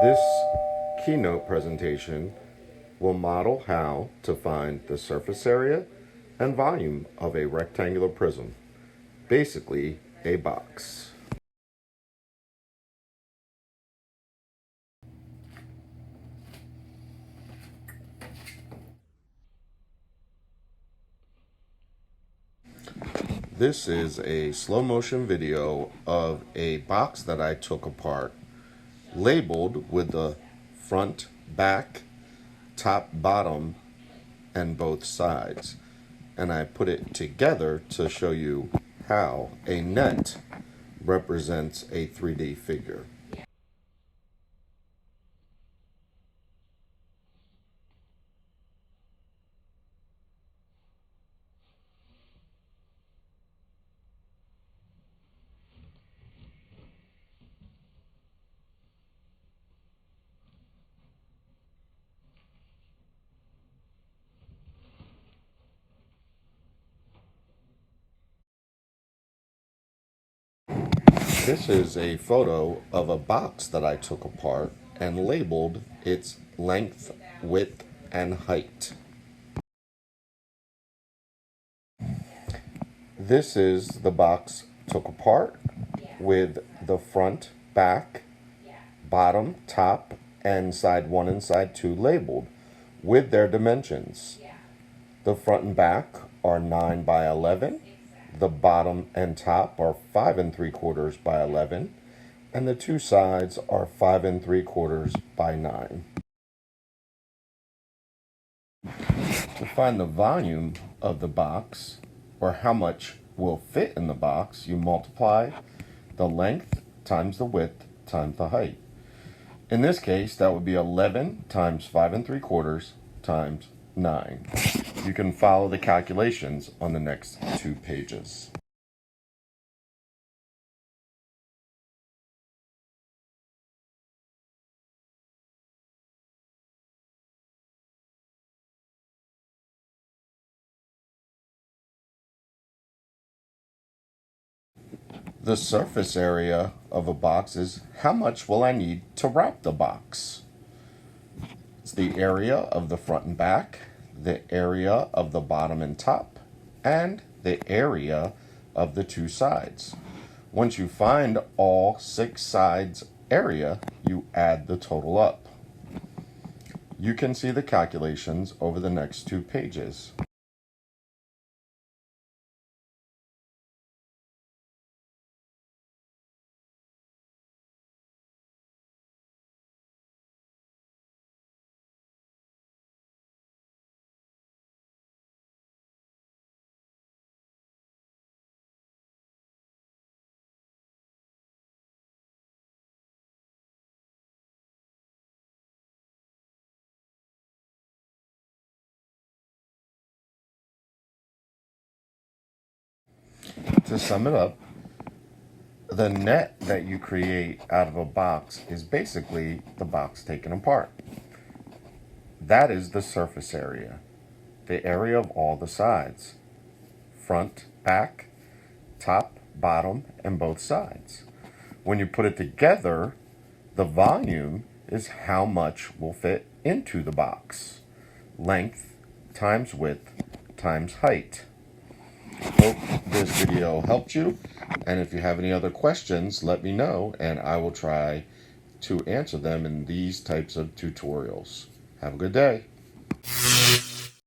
This keynote presentation will model how to find the surface area and volume of a rectangular prism, basically a box. This is a slow motion video of a box that I took apart, labeled with the front, back, top, bottom, and both sides. And I put it together to show you how a net represents a 3D figure. This is a photo of a box that I took apart and labeled its length, width, and height. This is the box took apart with the front, back, bottom, top, and side 1 and side 2 labeled with their dimensions. The front and back are 9 by 11. The bottom and top are 5 3/4 by 11, and the two sides are 5 3/4 by 9. To find the volume of the box, or how much will fit in the box, you multiply the length times the width times the height. In this case, that would be 11 times 5 3/4 times 9. You can follow the calculations on the next 2 pages. The surface area of a box is how much will I need to wrap the box. It's the area of the front and back, the area of the bottom and top, and the area of the two sides. Once you find all 6 sides area, you add the total up. You can see the calculations over the next 2 pages. To sum it up, the net that you create out of a box is basically the box taken apart. That is the surface area, the area of all the sides, front, back, top, bottom, and both sides. When you put it together, the volume is how much will fit into the box. Length times width times height. Hope this video helped you, and if you have any other questions, let me know and I will try to answer them in these types of tutorials. Have a good day.